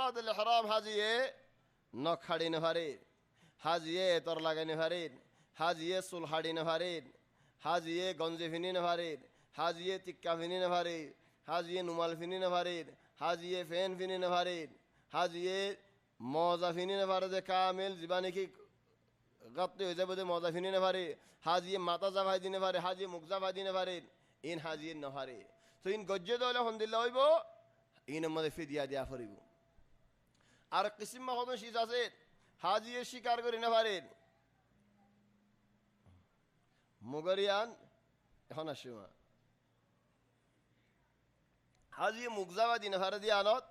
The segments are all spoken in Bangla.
তাকবীরাতুল ইহরাম হাজিয়ে নখ হাড়ি নেভারের, হাজিয়ে এতর লাগাই নেভারের, হাজিয়ে চুল হাড়ি নেভারের, হাজিয়ে গঞ্জে ফিনি নেভারের, হাজিয়ে টিক্কা ফিনি নেভারের, হাজিয়ে নুমাল ফিনি নেভারের, হাজিয়ে ফেন ফিনি নেভারের, হাজিয়ে মজা ফিনি নেভারে যে কামেল জীবানে কি গাত্তে হয়ে যাবে মজা ফিনি নেভারে, হাজিয়ে মাথা জাভাই দিনে পারে, হাজিয়ে মুখ জাভাই দিনে পারে, ইন হাজিয়ে নেভারে। তো ইন গজ্জে দলে হন্দিল্লা হইব, ইন মধ্যে ফিদিয়া দিয়া ফরিব। আর কিসিম হদন শীত আছে হাজিয়ে শিকার করি নেভারেন মুগরিয়ান এখন আসিমা হাজিয়ে মুগজাবা দিনে ফারে দিয়ে আনত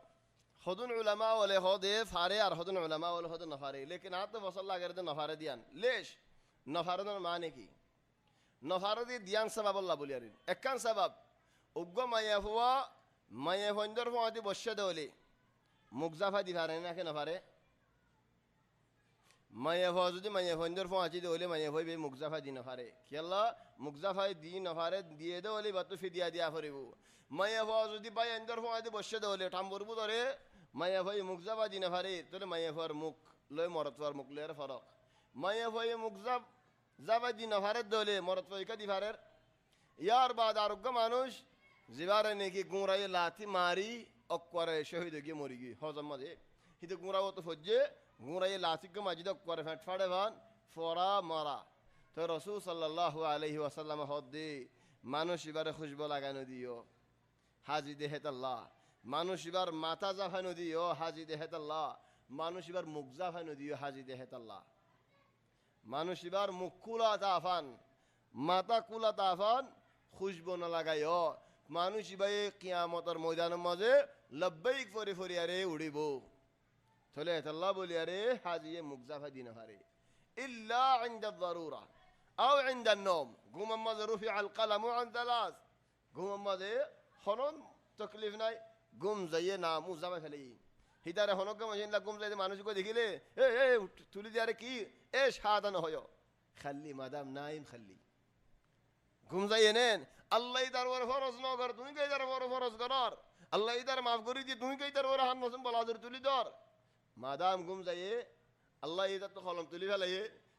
হদুন উলামা ওলে হদে ফারে আর হদুন উলামা ওলে হদে নফারে লেকিন আত বছর লাগে নফারে দিয়ান লেশ নফারে মানে কি নফারে দিয়ে দিয়ান সাবাব আল্লাহ বলি আর একান সাবাব উগ্গ মাইয়া ফুয়া মাইয়া ফন্দর ফুয়াদি বসে দেওলি মুগজাফা দি ফারে নাকি নফারে মাইয়া ফুয়া যদি মাইয়া ফন্দর ফুয়াচি দেওলি মাইয়া ফুয়া বে মুগজাফা দি নফারে খেলা মুগজাফাই দি নফারে দিয়ে দেওলি বাতু ফিদিয়া দিয়া ফরিব মাইয়া ফুয়া যদি বাই এন্দর ফুয়াদি বসে দেওলি ঠাম্বরবু ধরে মাইয়া ভাই মুখ যাবা দিনে ফারি তোলে মাইয়া ফার মুখ লয় মরত ফার মুখ লয়ের ফরক মাইয়া ভাই মুখ যাবা দিনে ফারের দলে মরত ফাইকা দি ফারের ইয়ার বাদ আরোগ্য মানুষ জিবারে নাকি গুঁড়াই লাথি মারি অক্করে শহীদ গিয়ে মরি গিয়ে হজম মাঝে হিতে গুঁড়াও তো ফজ্জে গুঁড়াই লাথিকে মাঝে অক্করে ফ্যাট ফাড়ে ভান ফরা মারা তো রসুল সাল্লাল্লাহু আলাইহি ওয়াসাল্লাম হদ দে মানুষ এবারে খুশবো লাগানো দিও হাজি দেহেতাল্লাহ মানুষ এবার মাথা জাফানো দিও হাজি দেহেতাল্লাহ মানুষ এবার মুখ জাফানো দিও হাজি দেহেতাল্লাহ মানুষ এবার মুখ কুলা তাফান মাথা কুলা তাফান খুশবো না লাগাইও মানুষ এবার কিয়ামতের ময়দানের মাঝে লব্বাইক ফরি ফরি আরে উড়িব চলে হেতাল্লাহ বলি আরে হাজিয়ে মুখ জাফা দিনে হারে ইল্লা ইনদা যারুরা আও ইনদা নওম ঘুমের মাঝে রুফি আল কালামু আন তালাস ঘুমের মাঝে হনন তকলিফ নাই গুম যাইয়ে না মুখ জামা ফেলে হিতারে হনক মাঝে গুম যাইতে মানুষকে দেখিলে এ তুলি দিয়ে কি এ সাদানো হয় খাল্লি মাদাম নাইম খাল্লি ঘুম যাইয়ে নেন আল্লাহ তার ওর ফরজ ন কর তুমি কে তার বড় ফরজ করার আল্লাহ তার মাফ করি দিয়ে তুমি কে তার ওর হাত মসুম বলাদের তুলি ধর মাদাম ঘুম যাইয়ে আল্লাহ তার তো কলম তুলি ফেলাই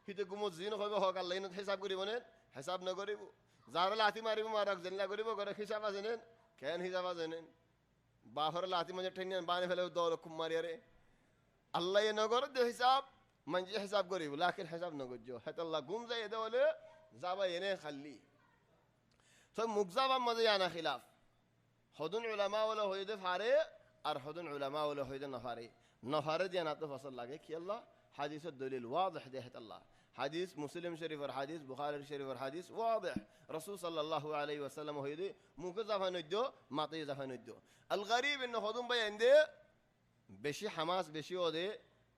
হিতে গুমত জিন হইব হক আল্লাহ হিসাব করিব নেন হিসাব নকরিব যার লাথি মারিব মারক জেনলা করিব করে হিসাব আছে নেন কেন হিসাব আছে নেন বাহর লাথি মাঝে ঠেনিয়ে বানে ফেলে দৌড় খুব মারিয়ারে আল্লাহ নগর দে হিসাব মানে হিসাব করিব লাখের হিসাব নগর্য হেতাল্লাহ ঘুম যাই এদে হলে যাবা এনে খাল্লি তো মুখ যাবার মাঝে আনা খিলাফ হদুন উলামা ওলা হইতে ফারে আর হদুন উলামা ওলা হইতে নফারে নফারে দিয়ে না তো ফসল লাগে কি আল্লাহ হাদিসের দলিল ওয়াদহ দে হেতাল্লাহ হাদিস মুসলিম শরীফের হাদিস বুখারী শরীফের হাদিস ওয়াদহ রাসূল সাল্লাল্লাহু আলাইহি ওয়াসাল্লাম হইদে মুখে জাফানদ্য মাথায় জাফানদ্য আল গরিব ইন হদুম ভাই এন্দে বেশি হামাস বেশি ওদে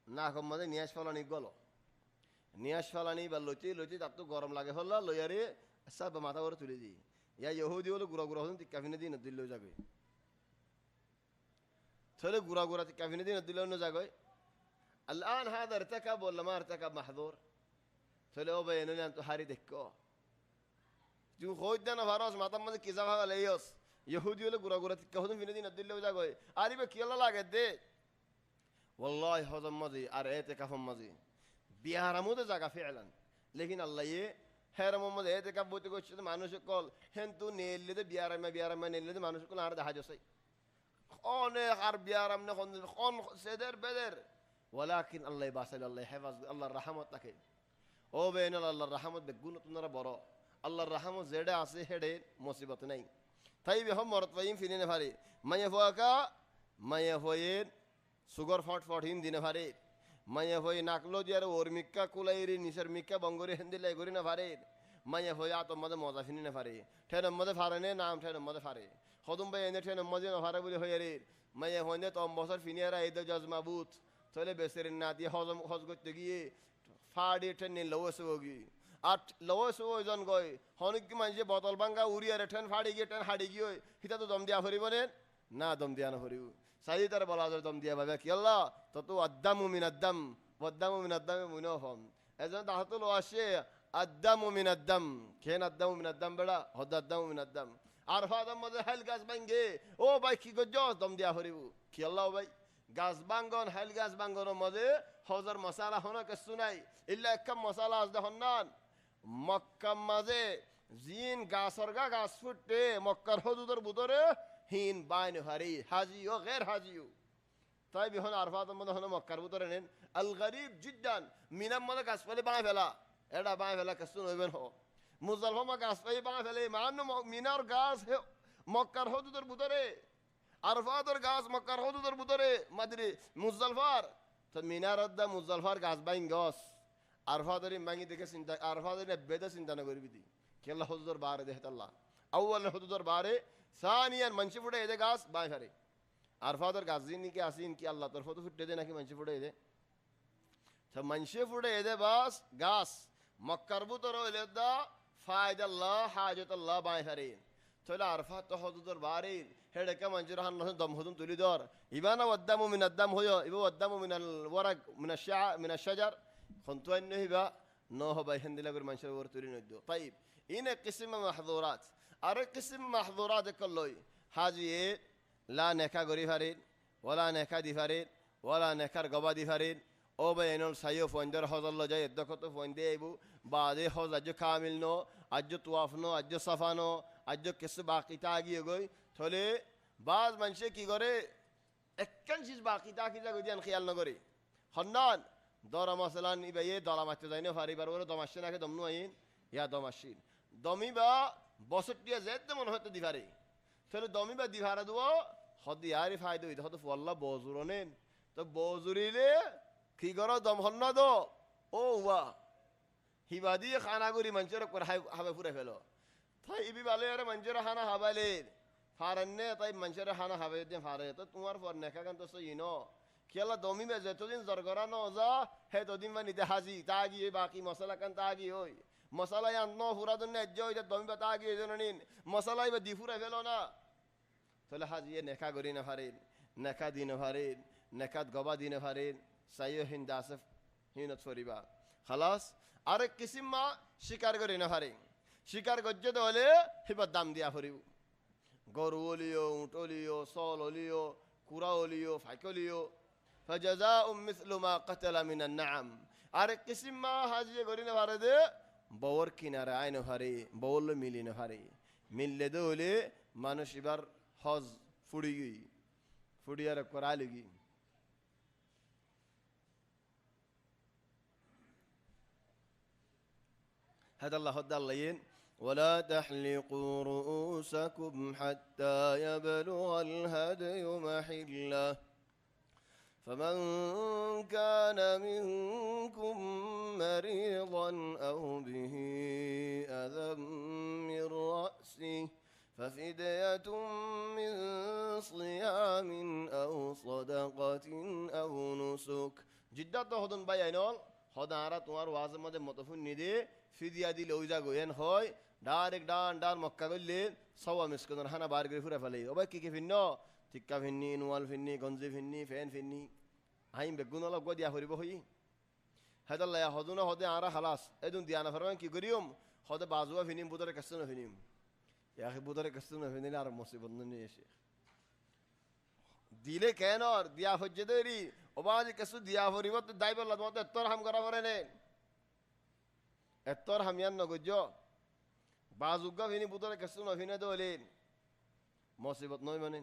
না কম মাঝে নিয়াস ফলানি গলো নিয়াস ফলানি বা লতি লতি তার তো গরম লাগে হল্লা লয়ারে সব মাথা করে তুলে দিই ইয়া ইহুদি হলো গুড়া গুড়া হদুন কাফিনে দিন দিল যাবে তাহলে গুড়া গুড়া কাফিনে দিন দিল যাবে الآن هذا ارتكب ولا ما ارتكب محظور তাহলে ও ভাই এনে তো হারি দেখো তুই খোঁজ দেন ভারস মাতার মধ্যে কিজা ভাগা লেইস ইহুদি হলে গুড়া গুড়া কহদম ফিনে দিন দিল্লেও যাগো আরিবে কিলা লাগে দে ওয়াল্লাহি হজম মাঝে আর এতেকাফম মাঝে বিহারামুদে জায়গা ফেলান লেকিন আল্লাহ এ হের মোহাম্মদ এতেকাফ বইতে করছে মানুষ কল হেন তু নেলে বিয়ারামা নেলে মানুষ কল আর দেখা যাচ্ছে অনেক আর বিয়ারাম না কোন সেদের বেদের ওয়ালাকিন আল্লাহ বাসাইল আল্লাহ হেফাজ আল্লাহর রাহমত তাকে ও বেন আল্লাহর রাহমত বেগুন তোমরা বড় আল্লাহর রাহমত যেডে আছে হেডে মুসিবত নাই তাই বেহম মরত পাইম ফিনে নে পারে মাইয়া ফোয়াকা মাইয়া ফয়ের সুগার ফট ফট হিন দিনে পারে মাইয়া ফয়ে নাকলো দিয়ার ওর মিক্কা কুলাইরি নিসের মিক্কা বঙ্গরে হেন্দিলাই করি না পারে মাইয়া ফয়ে আতম মধ্যে মজা ফিনি না পারে ঠেন মধ্যে ফারে নে নাম ঠেন মধ্যে ফারে হদম ভাই এনে ঠেন মধ্যে না ফারে বলে হয়ে রে মাইয়া ফয়ে তম বছর ফিনিয়ারা এই জজমাবুত তাহলে বেসের না দিয়ে হজ করতে গিয়ে ফাড়ি ঠেন লওয়াছে গিয়ে আর লওয়াছে ওইজন গয় হনিক মানুষ বোতল ভাঙ্গা উড়িয়ে ঠেন ফাড়ি গিয়ে ঠেন হাড়ি গিয়ে হিতা তো দম দিয়া ফরিব না দম দিয়া না ফরিব সাই তার বলা যায় দম দিয়া ভাবে কি আল্লাহ তত আদ্দাম মিন আদ্দাম ওয়াদ্দাম মিন আদ্দাম মুনাফম এজন তাহাতুল আসে আদ্দাম মিন আদ্দাম কেন আদ্দাম মিন আদ্দাম বেড়া হদ আদ্দাম মিন আদ্দাম আর ফাদাম মধ্যে হেল গাছ ভাঙ্গে ও ভাই কি গজ দম দিয়া ফরিব কি আল্লাহ ভাই গাছ বাঙ্গন হাইল গাছ বাঙ্গনের মধ্যে হজর মশালা হন কিছু নাই ইল্লা একটা মশালা আজ দেখুন না মক্কার মাঝে জিন গাছর গাছ ফুটে মক্কার হদুদের ভিতরে হিন বাইন হারি হাজিও গের হাজিও তাই বিহন আরফাতের মধ্যে হন মক্কার ভিতরে নেন আল গরিব জিদ্দান মিনার মধ্যে গাছ পালি বানাই ফেলা এটা বানাই ফেলা কিছু নইবেন হ মুজলফা গাছ পালি বানাই ফেলে মান মিনার গাছ মক্কার হদুদের ভিতরে আরফাতের গাছ মক্কার হদুদের ভিতরে মাদ্রি মুজলফার তো মিনার দা মুজলফার গাছ বাইন গছ আরফাতের ভাঙি দেখে চিন্তা আরফাতের বেদে চিন্তা না করবি দি কেল্লা হদুদের বারে দেহতাল্লাহ আউ্বাল হদুদের বারে সানিয়ান মানসি ফুটে এদে গাছ বাই ফেরে আরফাতের গাছ জিন কি আসিন কি আল্লাহ তোর ফটো ফুটে দে নাকি মানসি ফুটে এদে তো মানসি ফুটে এদে বাস গাছ মক্কার ভিতরে হইলে দা ফায়দাল্লাহ হাজতাল্লাহ বাই ফেরে তাহলে আরফাত তো হদুদের বারে হেডেকা মঞ্জুর হান দম হদুম তুলি দর ইবানা ওয়াদ্দামু মিন আদ্দাম হইও ইবু ওয়াদ্দামু মিনাল ওয়ারাক মিনাশ শাজার খন্তুয়ান নহিবা নো হবা হিন্দিলা করে মানুষের ওর তুলি নদ্য তাইব ইনে কিসম মাহযুরাত আর কিসম মাহযুরাত কলই হাজিয়ে লা নেকা গরি ফারিন ওয়ালা নেকা দি ফারিন ওয়ালা নেকার গবা দি ফারিন ও বাইনুল সাইয়্য ফন্দর হজল যায় দকত ফন্দে আইবু বাদে হজ আজ কামিল নো আজ তুওয়াফ নো আজ সাফা নো আজ কিছু বাকি তাগিয়ে গই থলে বাজ মানুষে কি করে একখান চিজ বাকি তাকি যা গদিয়ান খেয়াল নগরে হন্নান দরা মাসালান ইবাইয়ে দলা মারতে যাই না ফারিবার ওরে দমাসে নাকি দমনু আইন ইয়া দমাসিন দমি বা বছরটিয়া যেতে মনে হতে দিভারে তাহলে দমি বা দিভারে দেবো হদি আরে ফায়দা হইতে হতো ফল্লা বজুর নেন তো বজুরিলে কি করো দম হন্না দো ও ওয়া হিবা দিয়ে খানা করি মানুষের করে হাবে ফুরে ফেলো তাই ইবি বালে আরে মানুষের খানা হাবাইলে ফারান্নে তাই মানুষের খানা হাবে দিয়ে ফারে তো তোমার পর নেখা গান তো সই ন খেলা দমি মে যতদিন জরগরা ন যা হে তদিন মানে হাজি তাগি বাকি মশলা কান তাগি হই মশলা ন ফুরা দন্য এজ্জা হইতে দমি বা তাগি এই জন্য নিন মশলাই বা দি ফুরে ফেলো না তাহলে হাজিয়ে নেখা করি না ফারেন নেখা দিন ফারেন নেখাত গবা দিন ফারেন সাইয় হিন্দ আসফ হিনত ফরিবা খালাস আরেক কিসিম মা শিকার করি না ফারেন শিকার গজ্জে হলে হিবার দাম দিয়া ফরিব গরু অলিও উঁট অলিও সল অলিও কুড়া অলিও ফাইকলিও فجزاء مثل ما قتل من النعم আরেক কিসিম মা হাজিয়ে করি না ফারে দে বউর কিনারে আইন ফারে বউল মিলি না ফারে মিললে দে হলে মানুষ এবার হজ ফুড়ি গই ফুড়িয়ার করালি গই هذا الله هدى اللين ولا تحلقوا رؤوسكم حتى يبلغ الهدي محله فمن كان منكم مريضا أو به أذى من رأسه ففدية من صيام أو صدقة أو نسك جدات هدن بيانول هدن عرا تمار وازم مده متفن نده فدية دي لوجا گوين هوي دارك دان مكة قلل سوا مسكنر هنا بارغري فرا فلي وبكي كيفنو টিক্কা ফিন্নি নোয়াল ফিন্নি গঞ্জি ফিন্নি ফ্যান ফিন্নি হাইম বেগুন অলপ গো দিয়া ফুরিব হই হেদাল্লা হদুনা হদে আরা হালাস এদুন দিয়ানা ফরমান কি করিম হদে বাজুয়া ফিনিম বুদরে কাছে না ফিনিম ইয়াখি বুদরে কাছে না ফিনিলে আর মুসিবত নি এসে দিলে কেন আর দিয়া হজ্জে দেরি ওবাজ কাছে দিয়া ফুরিব তো দাইবল্লা মত এত্তর হাম করা পরে নে এত্তর হামিয়ান নগজ বাজুগা ফিনি বুদরে কাছে না ফিনে দলে মুসিবত নয় মানে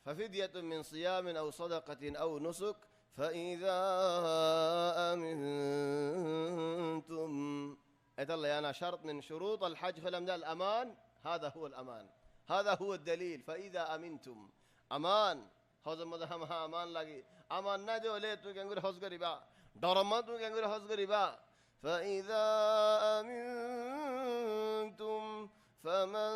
ففدية من صيام أو صدقة أو نسك فإذا أمنتم أتلا أنا شرط من شروط الحج فلم الأمان هذا هو الأمان هذا هو الدليل فإذا أمنتم أمان هذا مدهمها أمان لقي أمان نادي وليتو كنقول حز قريبا درماتو كنقول حز قريبا فإذا أمنتم فمن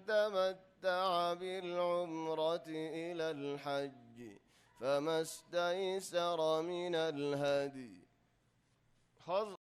تمتع بالعمرة إلى الحج فما استيسر من الهدي